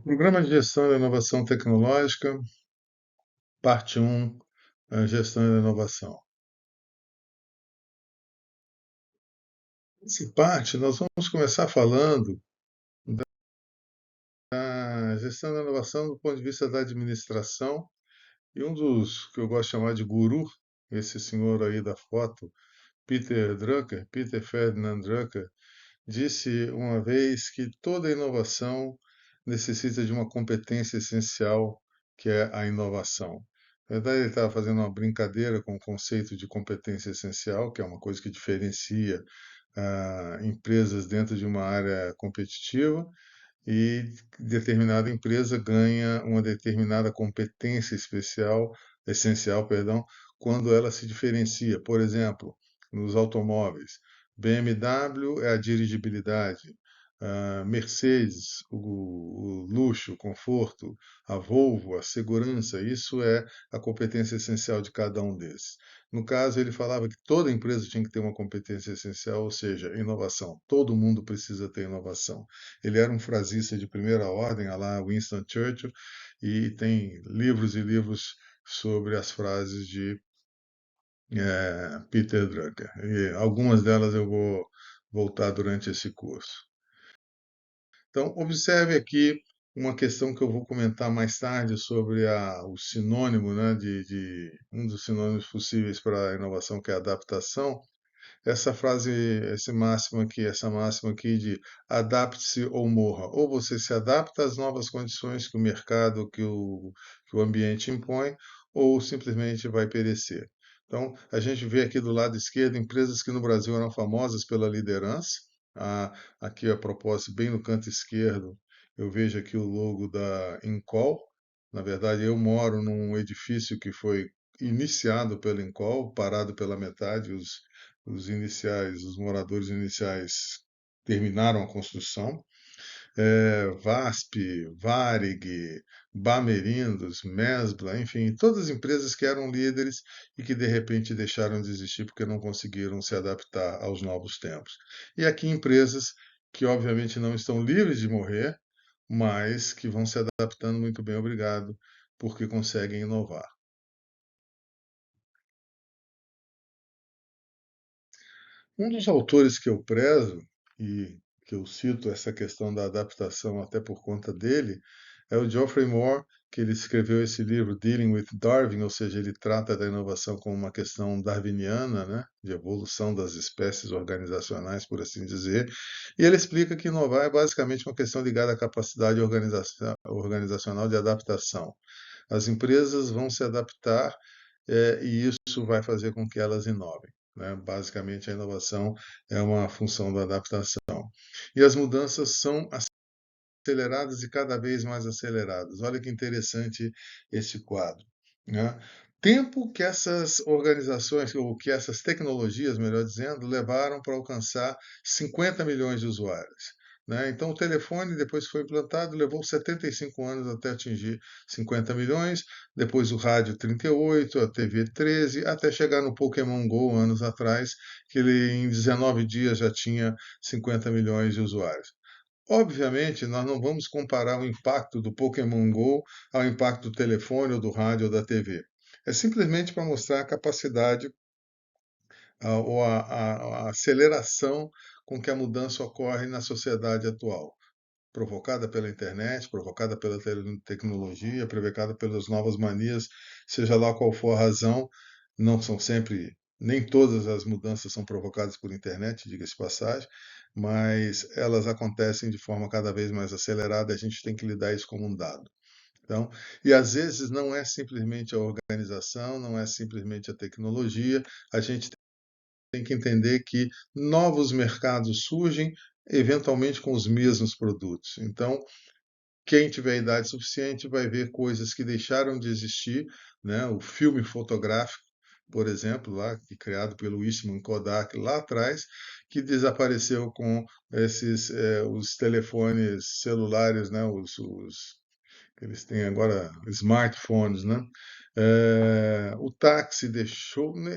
Programa de Gestão da Inovação Tecnológica, parte 1, Gestão da Inovação. Nessa parte, nós vamos começar falando da gestão da inovação do ponto de vista da administração, e um dos que eu gosto de chamar de guru, esse senhor aí da foto, Peter Drucker, Peter Ferdinand Drucker, disse uma vez que toda inovação necessita de uma competência essencial, que é a inovação. Na verdade, ele estava fazendo uma brincadeira com o conceito de competência essencial, que é uma coisa que diferencia empresas dentro de uma área competitiva, e determinada empresa ganha uma determinada competência especial, essencial, perdão, quando ela se diferencia. Por exemplo, nos automóveis, BMW é a dirigibilidade, a Mercedes, o luxo, o conforto, a Volvo, a segurança, isso é a competência essencial de cada um desses. No caso, ele falava que toda empresa tinha que ter uma competência essencial, ou seja, inovação. Todo mundo precisa ter inovação. Ele era um frasista de primeira ordem, a lá Winston Churchill, e tem livros e livros sobre as frases de Peter Drucker. E algumas delas eu vou voltar durante esse curso. Então, observe aqui uma questão que eu vou comentar mais tarde sobre o sinônimo, né, um dos sinônimos possíveis para a inovação, que é a adaptação. Essa frase, essa máxima aqui de adapte-se ou morra. Ou você se adapta às novas condições que o mercado, que o ambiente impõe, ou simplesmente vai perecer. Então, a gente vê aqui do lado esquerdo empresas que no Brasil eram famosas pela liderança. Aqui a propósito, bem no canto esquerdo, eu vejo aqui o logo da Incol. Na verdade, eu moro num edifício que foi iniciado pela Incol, parado pela metade, os moradores iniciais terminaram a construção. VASP, Varig, Bamerindos, Mesbla, enfim, todas as empresas que eram líderes e que de repente deixaram de existir porque não conseguiram se adaptar aos novos tempos. E aqui empresas que obviamente não estão livres de morrer, mas que vão se adaptando muito bem, obrigado, porque conseguem inovar. Um dos autores que eu prezo e que eu cito essa questão da adaptação até por conta dele é o Geoffrey Moore, que ele escreveu esse livro Dealing with Darwin, ou seja, ele trata da inovação como uma questão darwiniana, né, de evolução das espécies organizacionais, por assim dizer, e ele explica que inovar é basicamente uma questão ligada à capacidade organizacional de adaptação. As empresas vão se adaptar e isso vai fazer com que elas inovem. Né? Basicamente, a inovação é uma função da adaptação. E as mudanças são aceleradas e cada vez mais aceleradas. Olha que interessante esse quadro. Né? Tempo que essas organizações, ou que essas tecnologias, melhor dizendo, levaram para alcançar 50 milhões de usuários. Né? Então, o telefone, depois que foi implantado, levou 75 anos até atingir 50 milhões, depois o rádio 38, a TV 13, até chegar no Pokémon Go, anos atrás, que ele em 19 dias já tinha 50 milhões de usuários. Obviamente, nós não vamos comparar o impacto do Pokémon Go ao impacto do telefone, ou do rádio, ou da TV. É simplesmente para mostrar a capacidade ou a aceleração com que a mudança ocorre na sociedade atual, provocada pela internet, provocada pela tecnologia, provocada pelas novas manias, seja lá qual for a razão, não são sempre, nem todas as mudanças são provocadas por internet, diga-se de passagem, mas elas acontecem de forma cada vez mais acelerada, a gente tem que lidar isso como um dado. Então, e às vezes não é simplesmente a organização, não é simplesmente a tecnologia, a gente tem que entender que novos mercados surgem, eventualmente com os mesmos produtos. Então, quem tiver idade suficiente vai ver coisas que deixaram de existir, né? O filme fotográfico, por exemplo, lá criado pelo Eastman Kodak lá atrás, que desapareceu com os telefones celulares, né? Que eles têm agora smartphones, né? O táxi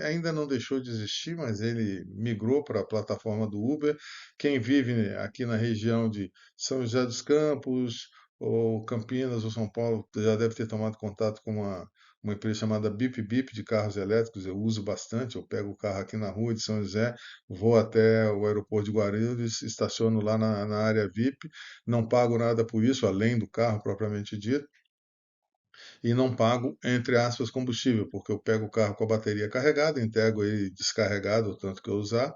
ainda não deixou de existir, mas ele migrou para a plataforma do Uber. Quem vive aqui na região de São José dos Campos, ou Campinas ou São Paulo já deve ter tomado contato com uma empresa chamada Bip Bip de carros elétricos. Eu uso bastante. Eu pego o carro aqui na rua de São José, vou até o aeroporto de Guarulhos, estaciono lá na área VIP, não pago nada por isso, além do carro propriamente dito, e não pago, entre aspas, combustível, porque eu pego o carro com a bateria carregada, entrego ele descarregado, o tanto que eu usar,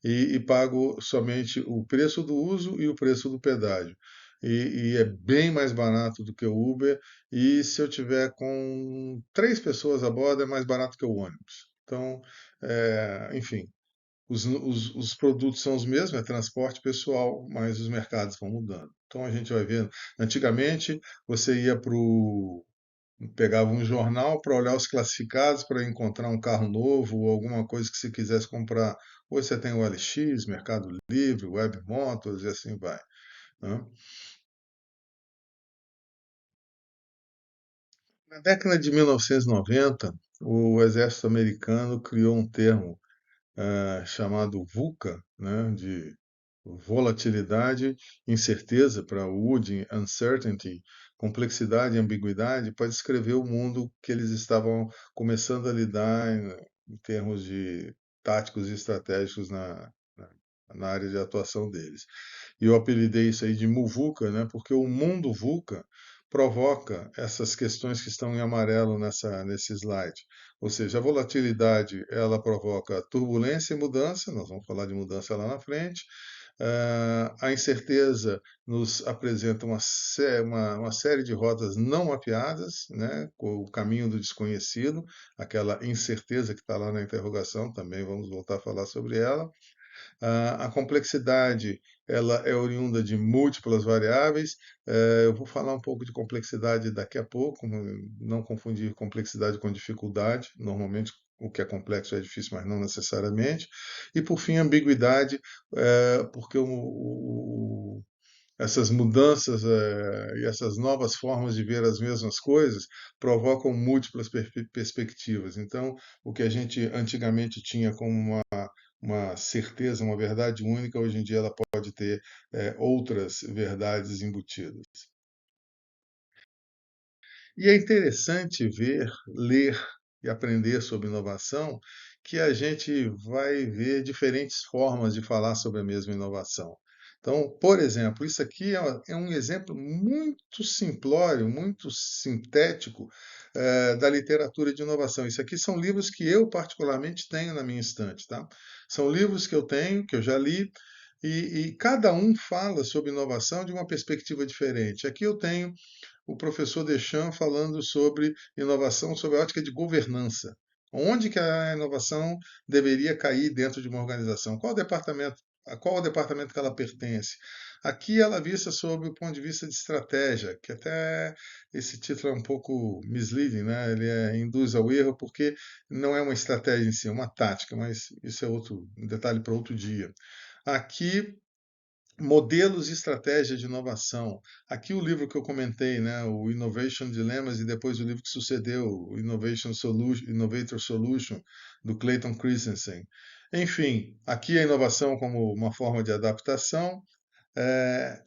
e pago somente o preço do uso e o preço do pedágio. E é bem mais barato do que o Uber, e se eu tiver com 3 pessoas a bordo, é mais barato que o ônibus. Então, enfim, os produtos são os mesmos, é transporte pessoal, mas os mercados vão mudando. Então a gente vai vendo. Antigamente, você ia para o pegava um jornal para olhar os classificados para encontrar um carro novo ou alguma coisa que você quisesse comprar. Hoje você tem o LX, Mercado Livre, Web Motors e assim vai, né? Na década de 1990, o exército americano criou um termo chamado VUCA, né, de volatilidade, incerteza, para Wood, uncertainty, complexidade e ambiguidade, para descrever o mundo que eles estavam começando a lidar em termos de táticos e estratégicos na área de atuação deles. E eu apelidei isso aí de MUVUCA, né, porque o mundo VUCA provoca essas questões que estão em amarelo nesse slide. Ou seja, a volatilidade ela provoca turbulência e mudança, nós vamos falar de mudança lá na frente. A incerteza nos apresenta uma série de rotas não mapeadas, né, com o caminho do desconhecido, aquela incerteza que está lá na interrogação, também vamos voltar a falar sobre ela. A complexidade ela é oriunda de múltiplas variáveis. Eu vou falar um pouco de complexidade daqui a pouco, não confundir complexidade com dificuldade. Normalmente o que é complexo é difícil, mas não necessariamente. E por fim, ambiguidade, porque essas mudanças e essas novas formas de ver as mesmas coisas provocam múltiplas perspectivas. Então, o que a gente antigamente tinha como uma certeza, uma verdade única, hoje em dia ela pode ter outras verdades embutidas. E é interessante ver, ler e aprender sobre inovação, que a gente vai ver diferentes formas de falar sobre a mesma inovação. Então, por exemplo, isso aqui é um exemplo muito simplório, muito sintético da literatura de inovação. Isso aqui são livros que eu particularmente tenho na minha estante, tá? São livros que eu tenho, que eu já li, e cada um fala sobre inovação de uma perspectiva diferente. Aqui eu tenho o professor Deschamps falando sobre inovação sob a ótica de governança. Onde que a inovação deveria cair dentro de uma organização? A qual o departamento que ela pertence? Aqui ela é vista sob o ponto de vista de estratégia, que até esse título é um pouco misleading, né? Ele induz ao erro porque não é uma estratégia em si, é uma tática, mas isso é outro um detalhe para outro dia. Aqui modelos e estratégia de inovação. Aqui o livro que eu comentei, né, o Innovation Dilemmas, e depois o livro que sucedeu, o Innovator Solution, do Clayton Christensen. Enfim, aqui a inovação como uma forma de adaptação.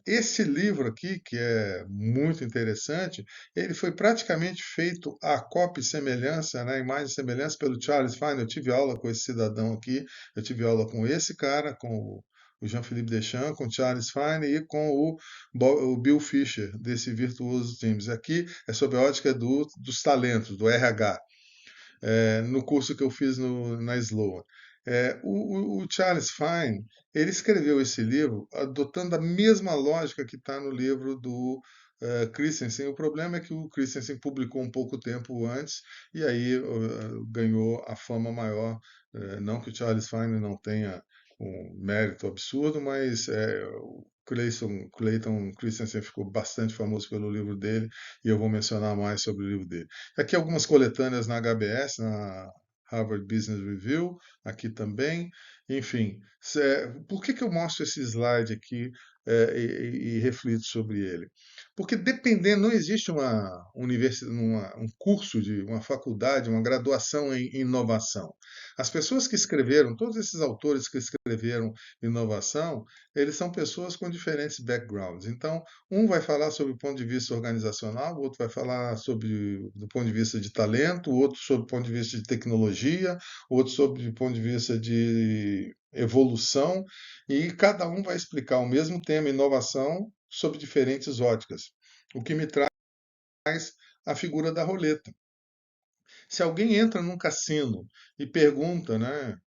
Esse livro aqui, que é muito interessante, ele foi praticamente feito a cópia e semelhança, né, imagem e semelhança pelo Charles Fine. Eu tive aula com esse cidadão aqui, eu tive aula com esse cara, com o Jean-Philippe Deschamps, com o Charles Fine e com o Bill Fisher, desse Virtuoso Teams. Aqui é sob a ótica dos talentos, do RH, no curso que eu fiz na Sloan. O Charles Fine, ele escreveu esse livro adotando a mesma lógica que está no livro do Christensen. O problema é que o Christensen publicou um pouco tempo antes e aí ganhou a fama maior. Não que o Charles Fine não tenha um mérito absurdo, mas o Clayton Christensen ficou bastante famoso pelo livro dele e eu vou mencionar mais sobre o livro dele. Aqui algumas coletâneas na HBS, na Harvard Business Review, aqui também. Enfim, por que eu mostro esse slide aqui e reflito sobre ele? Porque dependendo, não existe uma universidade, um curso de uma faculdade, uma graduação em inovação. As pessoas que escreveram, todos esses autores que escreveram inovação, eles são pessoas com diferentes backgrounds. Então, um vai falar sobre o ponto de vista organizacional, o outro vai falar sobre do ponto de vista de talento, o outro sobre o ponto de vista de tecnologia, outro sobre o ponto de vista de evolução, e cada um vai explicar o mesmo tema, inovação, sob diferentes óticas. O que me traz a figura da roleta. Se alguém entra num cassino e pergunta, né,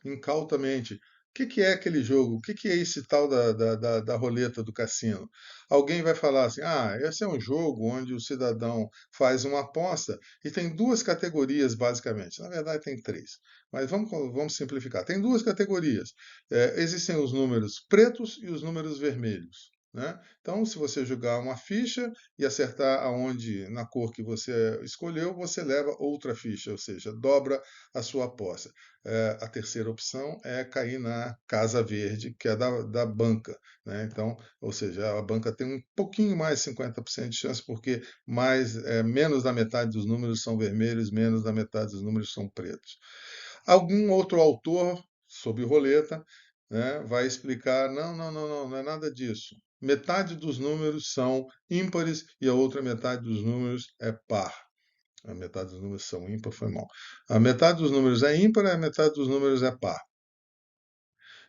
incautamente, o que é aquele jogo? O que é esse tal da roleta do cassino? Alguém vai falar assim: ah, esse é um jogo onde o cidadão faz uma aposta e tem duas categorias, basicamente. Na verdade, tem três, mas vamos simplificar. Tem duas categorias. Existem os números pretos e os números vermelhos. Né? Então, se você jogar uma ficha e acertar aonde na cor que você escolheu, você leva outra ficha, ou seja, dobra a sua aposta. A terceira opção é cair na Casa Verde, que é da banca. Né? Então, ou seja, a banca tem um pouquinho mais de 50% de chance, porque menos da metade dos números são vermelhos, menos da metade dos números são pretos. Algum outro autor, sob roleta, né, vai explicar: não, não, não, não, não é nada disso. Metade dos números são ímpares e a outra metade dos números é par. A metade dos números são ímpar, foi mal. A metade dos números é ímpar, a metade dos números é par.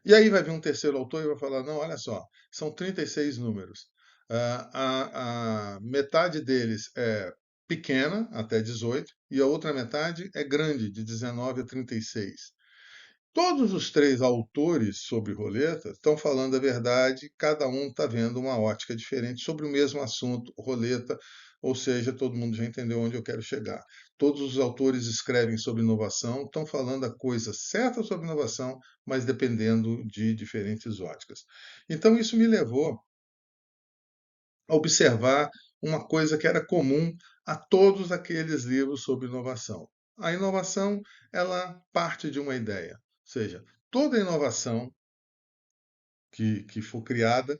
E aí vai vir um terceiro autor e vai falar: não, olha só, são 36 números. A metade deles é pequena, até 18, e a outra metade é grande, de 19 a 36. Todos os três autores sobre roleta estão falando a verdade, cada um está vendo uma ótica diferente sobre o mesmo assunto, roleta, ou seja, todo mundo já entendeu onde eu quero chegar. Todos os autores escrevem sobre inovação, estão falando a coisa certa sobre inovação, mas dependendo de diferentes óticas. Então, isso me levou a observar uma coisa que era comum a todos aqueles livros sobre inovação. A inovação, ela parte de uma ideia, ou seja, toda inovação que for criada,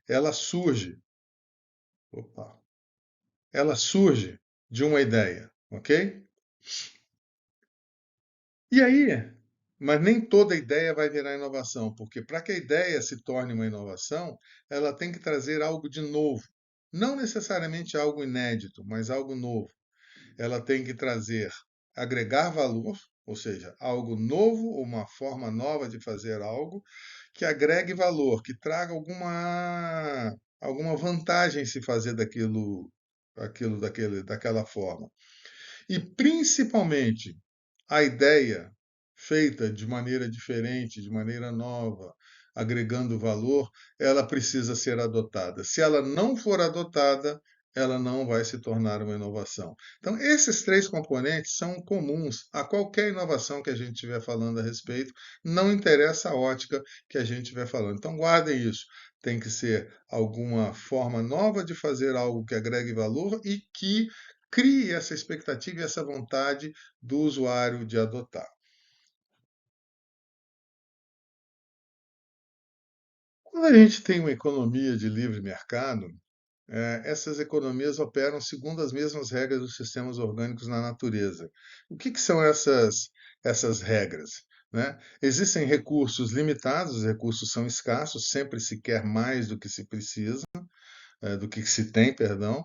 ela surge, opa, ela surge de uma ideia, ok? E aí, mas nem toda ideia vai virar inovação, porque para que a ideia se torne uma inovação, ela tem que trazer algo de novo. Não necessariamente algo inédito, mas algo novo. Ela tem que trazer, agregar valor, ou seja, algo novo, uma forma nova de fazer algo, que agregue valor, que traga alguma vantagem em se fazer daquela forma. E principalmente a ideia feita de maneira diferente, de maneira nova, agregando valor, ela precisa ser adotada. Se ela não for adotada, ela não vai se tornar uma inovação. Então, esses três componentes são comuns a qualquer inovação que a gente estiver falando a respeito, não interessa a ótica que a gente estiver falando. Então, guardem isso. Tem que ser alguma forma nova de fazer algo que agregue valor e que crie essa expectativa e essa vontade do usuário de adotar. Quando a gente tem uma economia de livre mercado, essas economias operam segundo as mesmas regras dos sistemas orgânicos na natureza. O que são essas regras? Né? Existem recursos limitados, os recursos são escassos, sempre se quer mais do que se precisa, do que se tem, perdão.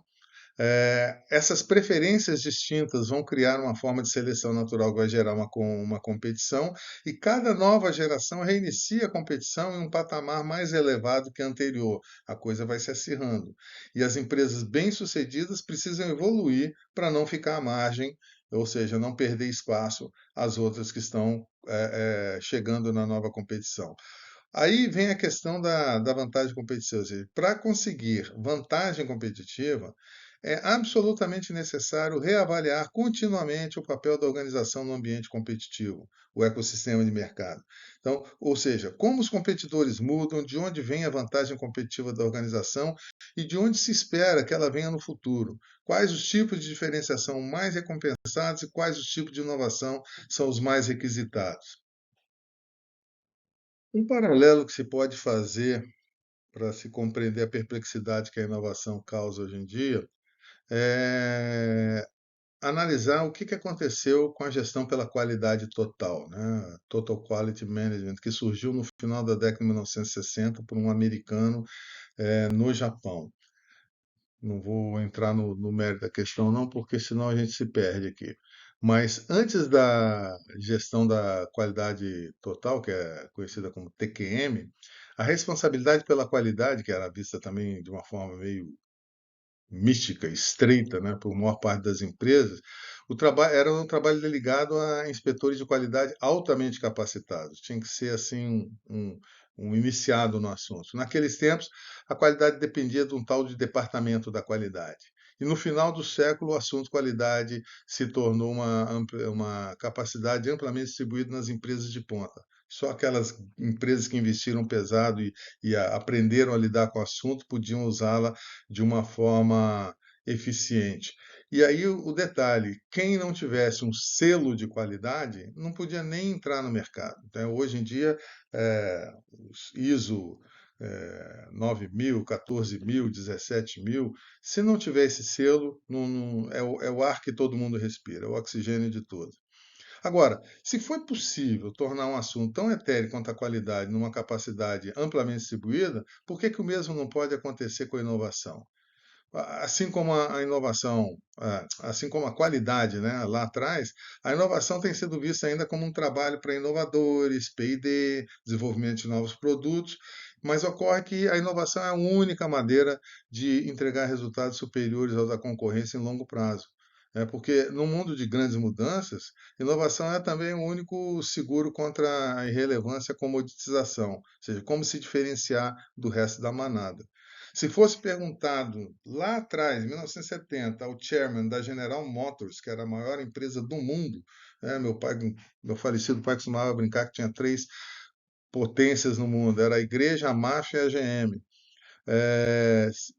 Essas preferências distintas vão criar uma forma de seleção natural que vai gerar uma competição, e cada nova geração reinicia a competição em um patamar mais elevado que a anterior. A coisa vai se acirrando. E as empresas bem-sucedidas precisam evoluir para não ficar à margem, ou seja, não perder espaço às outras que estão chegando na nova competição. Aí vem a questão da vantagem competitiva. Para conseguir vantagem competitiva, é absolutamente necessário reavaliar continuamente o papel da organização no ambiente competitivo, o ecossistema de mercado. Então, ou seja, como os competidores mudam, de onde vem a vantagem competitiva da organização e de onde se espera que ela venha no futuro. Quais os tipos de diferenciação mais recompensados e quais os tipos de inovação são os mais requisitados. Um paralelo que se pode fazer para se compreender a perplexidade que a inovação causa hoje em dia é analisar o que que aconteceu com a gestão pela qualidade total, né? Total Quality Management, que surgiu no final da década de 1960 por um americano no Japão. Não vou entrar no mérito da questão, não, porque senão a gente se perde aqui. Mas antes da gestão da qualidade total, que é conhecida como TQM, a responsabilidade pela qualidade, que era vista também de uma forma meio mística, estreita, né, por maior parte das empresas, o trabalho era um trabalho delegado a inspetores de qualidade altamente capacitados. Tinha que ser assim um iniciado no assunto. Naqueles tempos, a qualidade dependia de um tal de departamento da qualidade. E no final do século, o assunto qualidade se tornou uma capacidade amplamente distribuída nas empresas de ponta. Só aquelas empresas que investiram pesado e aprenderam a lidar com o assunto podiam usá-la de uma forma eficiente. E aí o detalhe, quem não tivesse um selo de qualidade não podia nem entrar no mercado. Então, hoje em dia, os ISO 9.000, 14.000, 17.000, se não tiver esse selo, é o ar que todo mundo respira, é o oxigênio de todos. Agora, se foi possível tornar um assunto tão etéreo quanto a qualidade numa capacidade amplamente distribuída, por que que o mesmo não pode acontecer com a inovação? Assim como a inovação, assim como a qualidade, né, lá atrás, a inovação tem sido vista ainda como um trabalho para inovadores, P&D, desenvolvimento de novos produtos, mas ocorre que a inovação é a única maneira de entregar resultados superiores aos da concorrência em longo prazo. Porque no mundo de grandes mudanças, inovação é também o único seguro contra a irrelevância e a comoditização, ou seja, como se diferenciar do resto da manada. Se fosse perguntado lá atrás, em 1970, ao chairman da General Motors, que era a maior empresa do mundo, meu pai, meu falecido pai costumava brincar que tinha três potências no mundo, era a igreja, a máfia e a GM.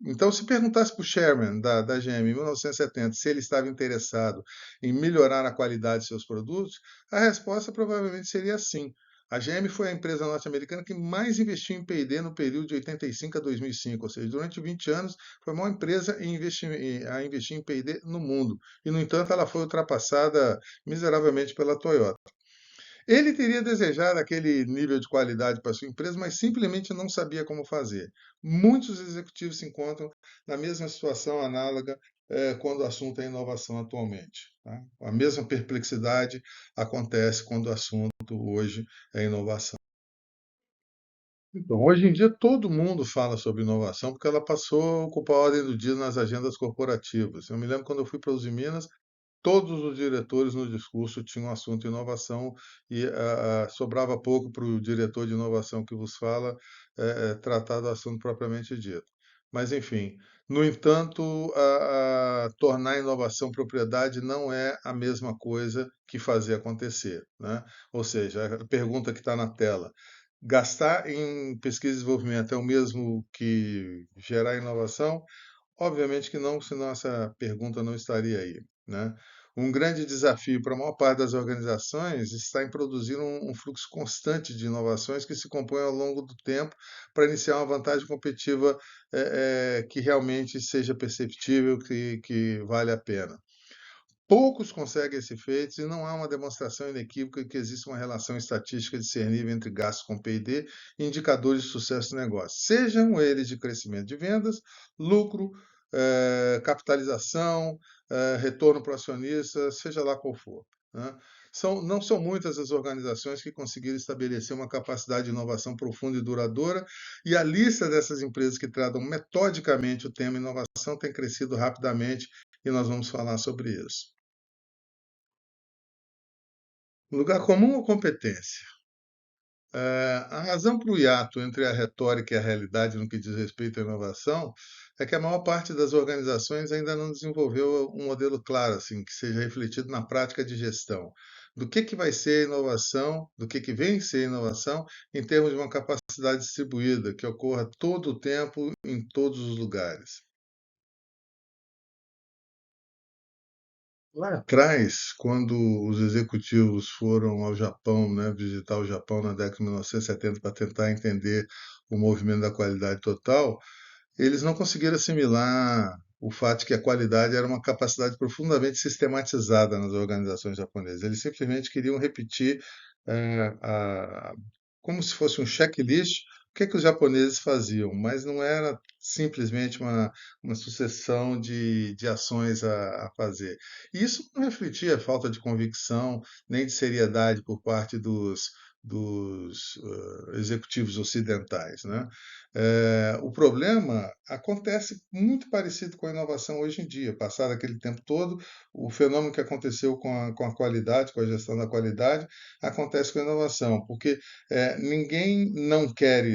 Então, se perguntasse para o chairman da GM em 1970 se ele estava interessado em melhorar a qualidade de seus produtos, a resposta provavelmente seria sim. A GM foi a empresa norte-americana que mais investiu em P&D no período de 85 a 2005, ou seja, durante 20 anos foi a maior empresa a investir em P&D no mundo. E, no entanto, ela foi ultrapassada miseravelmente pela Toyota. Ele teria desejado aquele nível de qualidade para sua empresa, mas simplesmente não sabia como fazer. Muitos executivos se encontram na mesma situação análoga quando o assunto é inovação atualmente. Tá? A mesma perplexidade acontece quando o assunto hoje é inovação. Então, hoje em dia todo mundo fala sobre inovação porque ela passou a ocupar a ordem do dia nas agendas corporativas. Eu me lembro quando eu fui para os Minas, todos os diretores no discurso tinham assunto inovação e sobrava pouco para o diretor de inovação que vos fala tratar do assunto propriamente dito. Mas, enfim, no entanto, tornar a inovação propriedade não é a mesma coisa que fazer acontecer, né? Ou seja, a pergunta que está na tela, gastar em pesquisa e desenvolvimento é o mesmo que gerar inovação? Obviamente que não, senão essa pergunta não estaria aí, né? Um grande desafio para a maior parte das organizações está em produzir um fluxo constante de inovações que se compõe ao longo do tempo para iniciar uma vantagem competitiva que realmente seja perceptível, que vale a pena. Poucos conseguem esse feito e não há uma demonstração inequívoca que existe uma relação estatística discernível entre gastos com P&D e indicadores de sucesso do negócio, sejam eles de crescimento de vendas, lucro, capitalização, retorno para o acionista, seja lá qual for. Né? Não são muitas as organizações que conseguiram estabelecer uma capacidade de inovação profunda e duradoura, e a lista dessas empresas que tratam metodicamente o tema inovação tem crescido rapidamente, e nós vamos falar sobre isso. Lugar comum ou competência? A razão para o hiato entre a retórica e a realidade no que diz respeito à inovação é que a maior parte das organizações ainda não desenvolveu um modelo claro, assim, que seja refletido na prática de gestão. Do que vai ser inovação, do que vem ser inovação, em termos de uma capacidade distribuída, que ocorra todo o tempo, em todos os lugares. Lá atrás, quando os executivos foram ao Japão, né, visitar o Japão na década de 1970 para tentar entender o movimento da qualidade total, eles não conseguiram assimilar o fato de que a qualidade era uma capacidade profundamente sistematizada nas organizações japonesas. Eles simplesmente queriam repetir como se fosse um checklist o que é que os japoneses faziam, mas não era simplesmente uma sucessão de ações a fazer. E isso não refletia falta de convicção nem de seriedade por parte dos executivos ocidentais, né? O problema acontece muito parecido com a inovação hoje em dia. Passado aquele tempo todo, o fenômeno que aconteceu com a qualidade, com a gestão da qualidade, acontece com a inovação, porque ninguém não quer,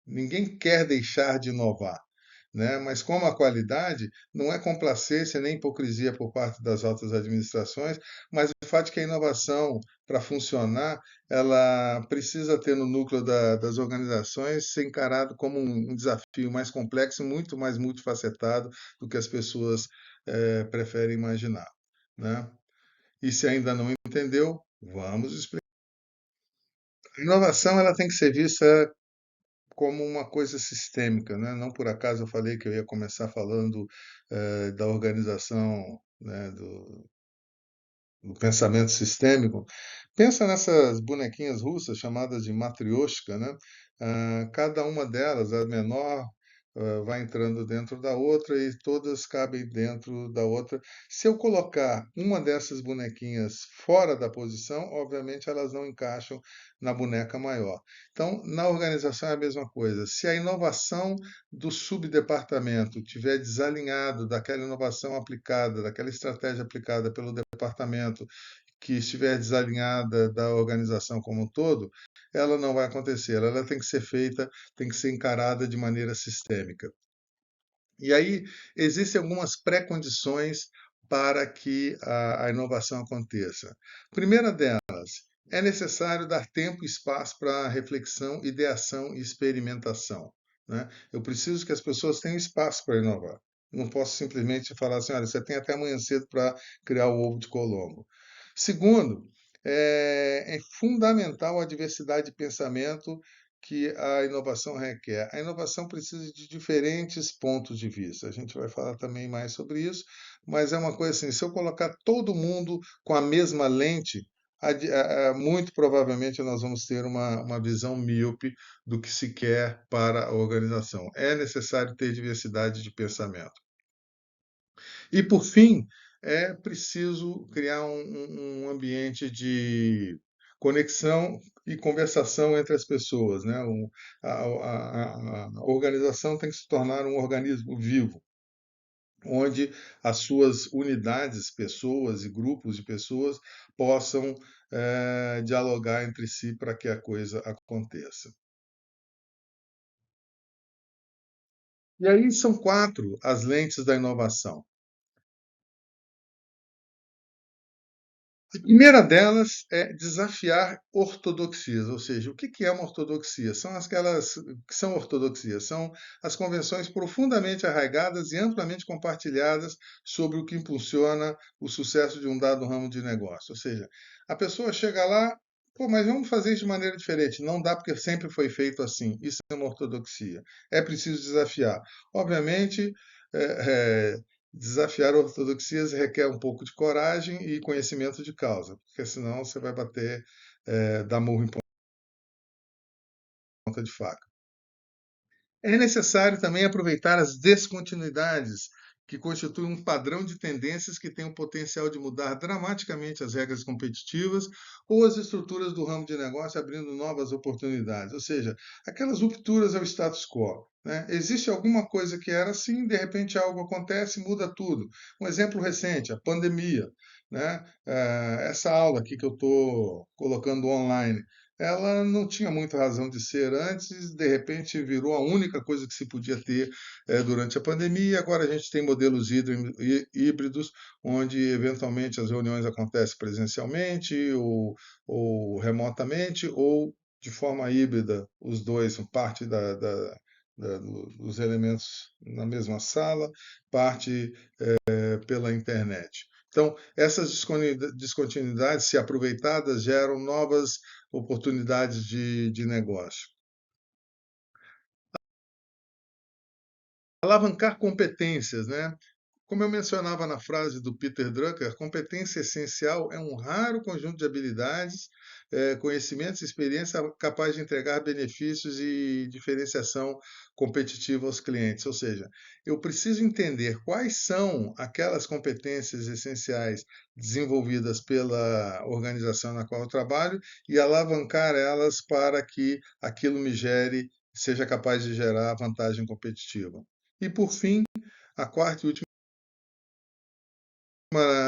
ninguém quer deixar de inovar, né? Mas como a qualidade não é complacência nem hipocrisia por parte das altas administrações, mas o fato de que a inovação, para funcionar, ela precisa ter no núcleo das organizações ser encarado como um desafio mais complexo, muito mais multifacetado do que as pessoas preferem imaginar, né? E se ainda não entendeu, vamos explicar. A inovação ela tem que ser vista como uma coisa sistêmica, né? Não por acaso eu falei que eu ia começar falando da organização, né, do pensamento sistêmico. Pensa nessas bonequinhas russas chamadas de matrioshka, né? Cada uma delas, a menor, vai entrando dentro da outra e todas cabem dentro da outra. Se eu colocar uma dessas bonequinhas fora da posição, obviamente elas não encaixam na boneca maior. Então, na organização é a mesma coisa. Se a inovação do subdepartamento tiver desalinhado daquela inovação aplicada, daquela estratégia aplicada pelo departamento, que estiver desalinhada da organização como um todo, ela não vai acontecer. Ela tem que ser feita, tem que ser encarada de maneira sistêmica. E aí existem algumas pré-condições para que a inovação aconteça. Primeira delas, é necessário dar tempo e espaço para reflexão, ideação e experimentação, né? Eu preciso que as pessoas tenham espaço para inovar. Não posso simplesmente falar assim, olha, você tem até amanhã cedo para criar o ovo de Colombo. Segundo, é fundamental a diversidade de pensamento que a inovação requer. A inovação precisa de diferentes pontos de vista. A gente vai falar também mais sobre isso, mas é uma coisa assim: se eu colocar todo mundo com a mesma lente, muito provavelmente nós vamos ter uma visão míope do que se quer para a organização. É necessário ter diversidade de pensamento. E, por fim, é preciso criar um ambiente de conexão e conversação entre as pessoas, né? A organização tem que se tornar um organismo vivo, onde as suas unidades, pessoas e grupos de pessoas possam dialogar entre si para que a coisa aconteça. E aí são quatro as lentes da inovação. A primeira delas é desafiar ortodoxias, ou seja, o que é uma ortodoxia? São aquelas que são ortodoxias, são as convenções profundamente arraigadas e amplamente compartilhadas sobre o que impulsiona o sucesso de um dado ramo de negócio. Ou seja, a pessoa chega lá, pô, mas vamos fazer isso de maneira diferente. Não dá porque sempre foi feito assim. Isso é uma ortodoxia. É preciso desafiar. Obviamente, é, desafiar ortodoxias requer um pouco de coragem e conhecimento de causa, porque senão você vai bater, dar murro em ponta de faca. É necessário também aproveitar as descontinuidades, que constituem um padrão de tendências que tem o potencial de mudar dramaticamente as regras competitivas ou as estruturas do ramo de negócio, abrindo novas oportunidades. Ou seja, aquelas rupturas ao status quo, né? Existe alguma coisa que era assim, de repente algo acontece e muda tudo. Um exemplo recente, a pandemia, né? Essa aula aqui que eu estou colocando online, ela não tinha muita razão de ser antes, de repente virou a única coisa que se podia ter durante a pandemia. Agora a gente tem modelos híbridos, onde eventualmente as reuniões acontecem presencialmente ou remotamente, ou de forma híbrida, os dois, parte dos elementos na mesma sala, parte pela internet. Então, essas descontinuidades, se aproveitadas, geram novas oportunidades de negócio. Alavancar competências, né? Como eu mencionava na frase do Peter Drucker, competência essencial é um raro conjunto de habilidades, conhecimentos e experiência capaz de entregar benefícios e diferenciação competitiva aos clientes. Ou seja, eu preciso entender quais são aquelas competências essenciais desenvolvidas pela organização na qual eu trabalho e alavancar elas para que aquilo seja capaz de gerar vantagem competitiva. E por fim, a quarta e última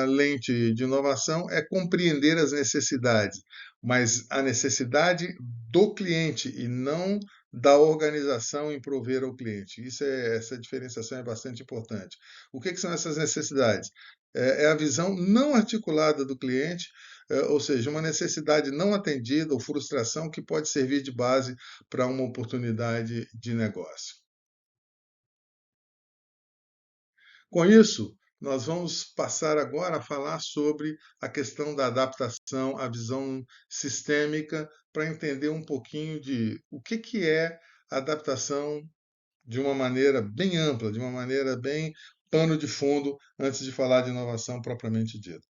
lente de inovação é compreender as necessidades, mas a necessidade do cliente e não da organização em prover ao cliente. Essa diferenciação é bastante importante. O que são essas necessidades? É a visão não articulada do cliente, ou seja, uma necessidade não atendida ou frustração que pode servir de base para uma oportunidade de negócio. Com isso, nós vamos passar agora a falar sobre a questão da adaptação, a visão sistêmica, para entender um pouquinho de o que é adaptação de uma maneira bem ampla, de uma maneira bem pano de fundo, antes de falar de inovação propriamente dita.